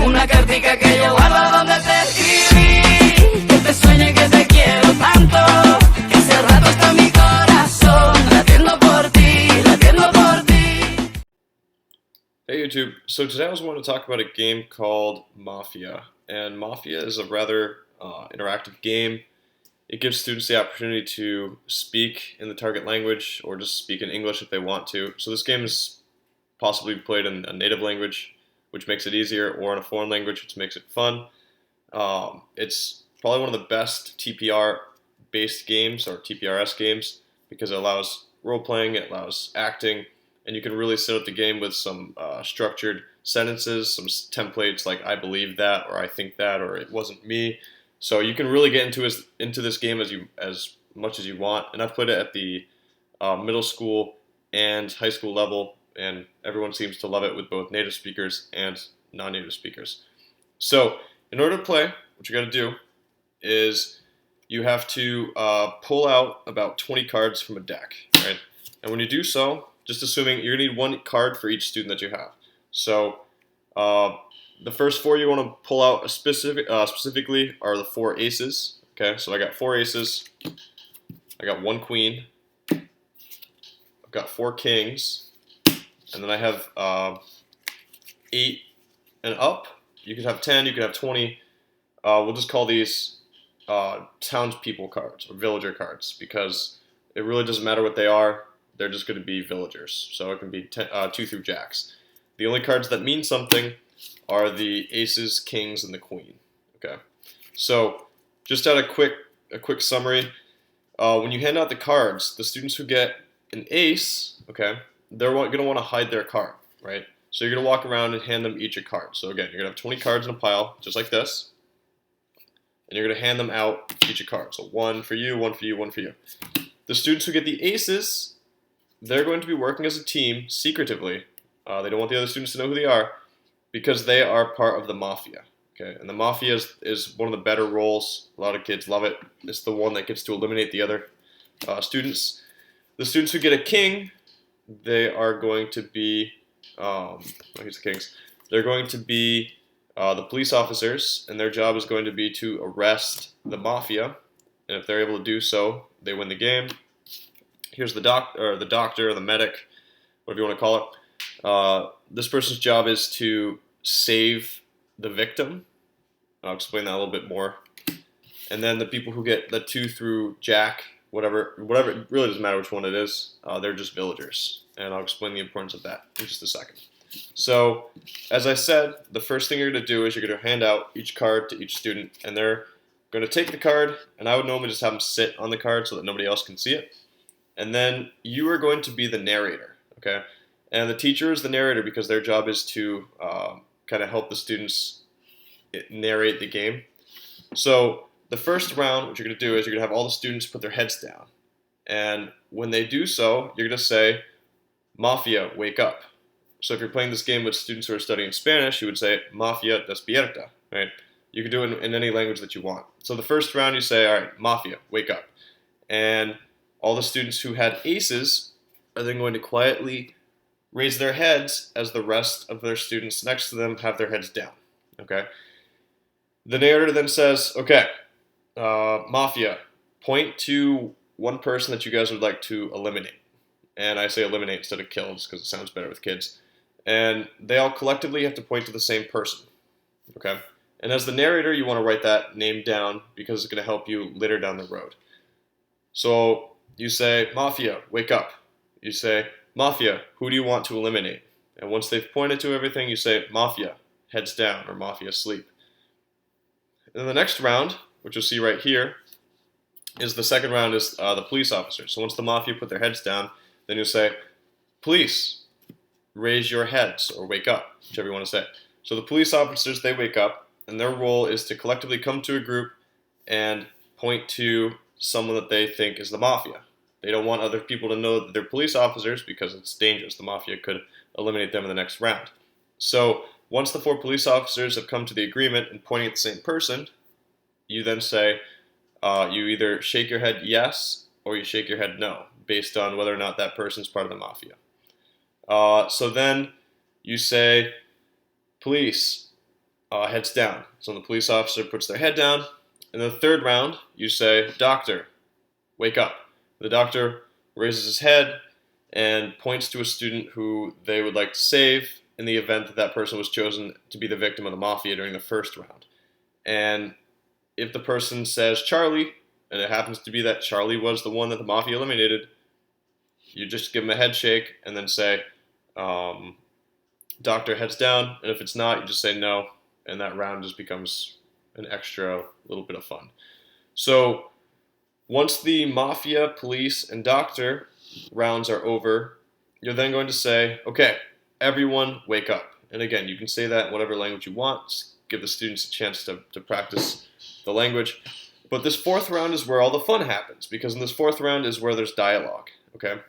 una cartica que yo guardo donde te escribí, que te sueño y que te quiero tanto, que hace rato está mi corazón latiendo por ti, latiendo por ti. Hey YouTube, so today I was wanting to talk about a game called Mafia, and Mafia is a rather interactive game. It gives students the opportunity to speak in the target language or just speak in English if they want to. So this game is possibly played in a native language, which makes it easier, or in a foreign language, which makes it fun. It's probably one of the best TPR-based games, or TPRS games, because it allows role-playing, it allows acting, and you can really set up the game with some structured sentences, some templates like I believe that, or I think that, or it wasn't me. So you can really get into this game as much as you want. And I've played it at the middle school and high school level, and everyone seems to love it with both native speakers and non-native speakers. So in order to play, what you got to do is you have to pull out about 20 cards from a deck, right? And when you do so, just assuming you're going to need one card for each student that you have. So the first four you want to pull out specifically are the four aces. Okay, so I got four aces. I got one queen. I've got four kings. And then I have 8 and up. You could have 10, you could have 20. We'll just call these townspeople cards, or villager cards, because it really doesn't matter what they are. They're just going to be villagers. So it can be 2 through jacks. The only cards that mean something are the aces, kings, and the queen. Okay, so just at a quick summary, when you hand out the cards, the students who get an ace, okay, they're going to want to hide their card, right? So you're going to walk around and hand them each a card. So again, you're going to have 20 cards in a pile, just like this, and you're going to hand them out each a card. So one for you, one for you, one for you. The students who get the aces, they're going to be working as a team secretively. They don't want the other students to know who they are, because they are part of the Mafia. Okay, and the Mafia is one of the better roles. A lot of kids love it. It's the one that gets to eliminate the other students. The students who get a king, they are going to be, here's the kings. They're going to be the police officers, and their job is going to be to arrest the Mafia. And if they're able to do so, they win the game. Here's the doctor, or the medic, whatever you want to call it. This person's job is to save the victim. I'll explain that a little bit more. And then the people who get the 2 through jack, whatever, it really doesn't matter which one it is, they're just villagers. And I'll explain the importance of that in just a second. So, as I said, the first thing you're going to do is you're going to hand out each card to each student, and they're going to take the card, and I would normally just have them sit on the card so that nobody else can see it. And then you are going to be the narrator, okay? And the teacher is the narrator because their job is to kind of help the students narrate the game. So the first round, what you're going to do is you're going to have all the students put their heads down. And when they do so, you're going to say, Mafia, wake up. So if you're playing this game with students who are studying Spanish, you would say, Mafia, despierta, right? You can do it in any language that you want. So the first round you say, all right, Mafia, wake up. And all the students who had aces are then going to quietly raise their heads as the rest of their students next to them have their heads down. Okay. The narrator then says, okay, Mafia, point to one person that you guys would like to eliminate. And I say eliminate instead of kills because it sounds better with kids. And they all collectively have to point to the same person. Okay. And as the narrator, you want to write that name down because it's going to help you later down the road. So you say, Mafia, wake up. You say, Mafia, who do you want to eliminate? And once they've pointed to everything, you say, Mafia, heads down, or Mafia, sleep. And then the next round, which you'll see right here, is the second round is the police officers. So once the Mafia put their heads down, then you'll say, police, raise your heads, or wake up, whichever you want to say. So the police officers, they wake up, and their role is to collectively come to a group and point to someone that they think is the Mafia. They don't want other people to know that they're police officers because it's dangerous. The Mafia could eliminate them in the next round. So once the 4 police officers have come to the agreement and pointing at the same person, you then say, you either shake your head yes or you shake your head no, based on whether or not that person's part of the Mafia. So then you say, police, heads down. So the police officer puts their head down. In the third round, you say, "Doctor, wake up." The doctor raises his head and points to a student who they would like to save in the event that that person was chosen to be the victim of the Mafia during the first round. And if the person says Charlie, and it happens to be that Charlie was the one that the Mafia eliminated, you just give him a head shake and then say, "Doctor, heads down." And if it's not, you just say no, and that round just becomes an extra little bit of fun. So once the Mafia, police, and doctor rounds are over, you're then going to say, "Okay, everyone wake up." And again, you can say that in whatever language you want. Just give the students a chance to practice the language. But this fourth round is where all the fun happens, because in this fourth round is where there's dialogue, okay?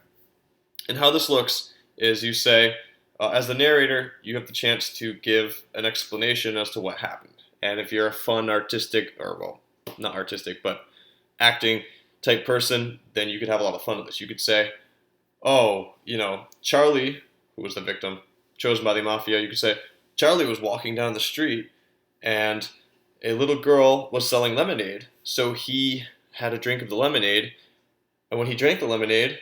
And how this looks is you say, as the narrator, you have the chance to give an explanation as to what happened. And if you're a fun artistic, or well, not artistic, but acting type person, then you could have a lot of fun with this. You could say, "Oh, Charlie, who was the victim, chosen by the Mafia," you could say, "Charlie was walking down the street and a little girl was selling lemonade, so he had a drink of the lemonade, and when he drank the lemonade,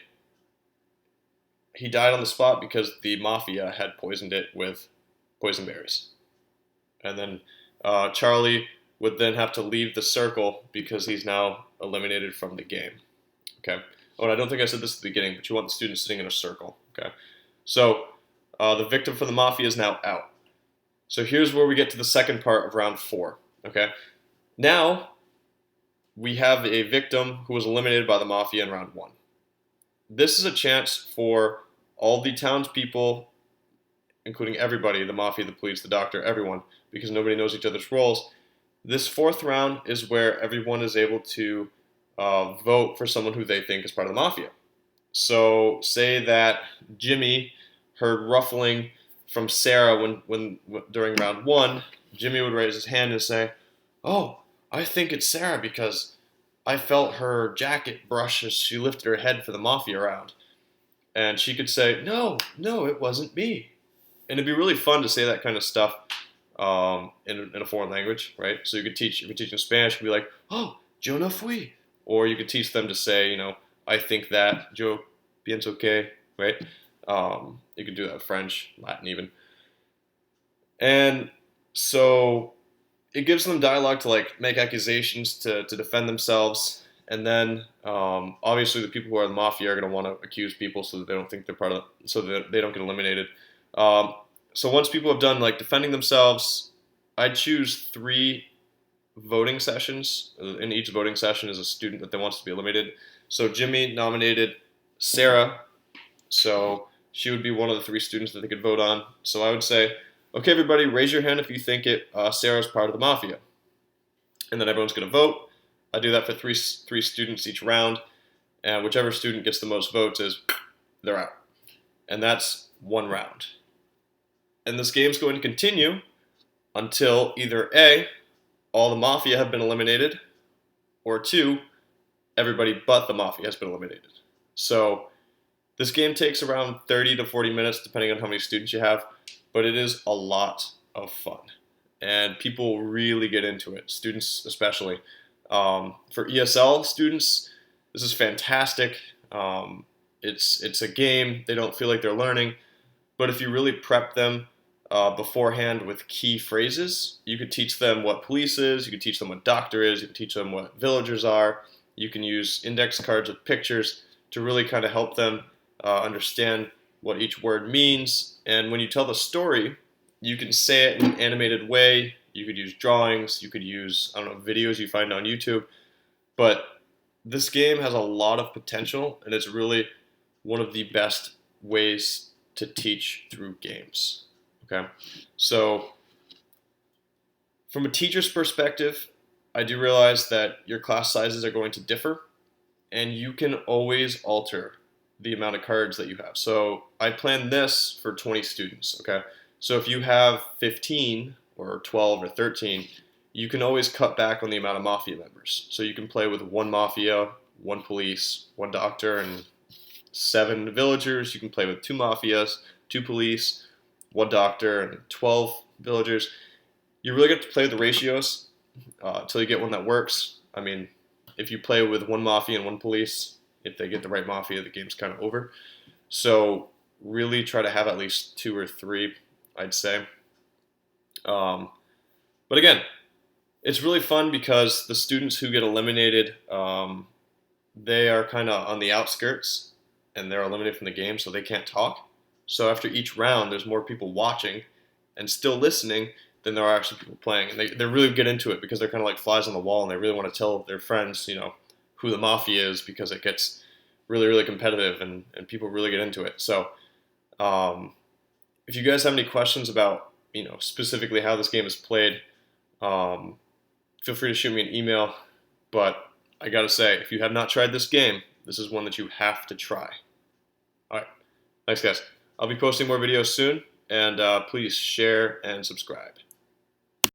he died on the spot because the Mafia had poisoned it with poison berries." And then Charlie would then have to leave the circle because he's now eliminated from the game. Okay. Oh, and I don't think I said this at the beginning, but you want the students sitting in a circle. Okay. So the victim for the Mafia is now out. So here's where we get to the second part of round 4. Okay. Now we have a victim who was eliminated by the Mafia in round 1. This is a chance for all the townspeople, including everybody, the Mafia, the police, the doctor, everyone, because nobody knows each other's roles. This fourth round is where everyone is able to vote for someone who they think is part of the Mafia. So say that Jimmy heard ruffling from Sarah when during round 1, Jimmy would raise his hand and say, "Oh, I think it's Sarah because I felt her jacket brush as she lifted her head for the Mafia round." And she could say, "No, it wasn't me." And it'd be really fun to say that kind of stuff in a foreign language, right? So you could teach, if you're teaching Spanish, you could be like, "Oh, yo no fui." Or you could teach them to say, "I think that, yo pienso que," right? You could do that in French, Latin even. And so it gives them dialogue to make accusations to defend themselves. And then obviously the people who are the Mafia are going to want to accuse people so that they don't think they're part of so that they don't get eliminated. So once people have done defending themselves, I choose 3 voting sessions. In each voting session is a student that wants to be eliminated. So Jimmy nominated Sarah, so she would be one of the 3 students that they could vote on. So I would say, "Okay, everybody, raise your hand if you think Sarah's part of the Mafia." And then everyone's going to vote. I do that for three students each round, and whichever student gets the most votes they're out. And that's 1 round. And this game's going to continue until either A, all the Mafia have been eliminated, or 2, everybody but the Mafia has been eliminated. So this game takes around 30 to 40 minutes, depending on how many students you have, but it is a lot of fun. And people really get into it, students especially. For ESL students, this is fantastic. It's a game. They don't feel like they're learning. But if you really prep them beforehand with key phrases, you could teach them what police is, you could teach them what doctor is, you could teach them what villagers are. You can use index cards with pictures to really kind of help them understand what each word means. And when you tell the story, you can say it in an animated way. You could use drawings, you could use, videos you find on YouTube. But this game has a lot of potential, and it's really one of the best ways to teach through games. Okay, so from a teacher's perspective, I do realize that your class sizes are going to differ, and you can always alter the amount of cards that you have. So I planned this for 20 students, okay? So if you have 15 or 12 or 13, you can always cut back on the amount of Mafia members. So you can play with 1 Mafia, 1 police, 1 doctor, and 7 villagers. You can play with 2 Mafias, 2 police, 1 doctor, and 12 villagers. you really get to play with the ratios until you get one that works. I mean, if you play with one Mafia and one police, if they get the right Mafia, the game's kind of over. So really try to have at least 2 or 3, I'd say. But again, it's really fun because the students who get eliminated, they are kind of on the outskirts and they're eliminated from the game, so they can't talk. So after each round, there's more people watching and still listening than there are actually people playing. And they really get into it because they're kind of like flies on the wall and they really want to tell their friends, who the Mafia is, because it gets really, really competitive and people really get into it. So if you guys have any questions about, specifically how this game is played, feel free to shoot me an email. But I gotta say, if you have not tried this game, this is one that you have to try. Alright, thanks guys. I'll be posting more videos soon, and please share and subscribe.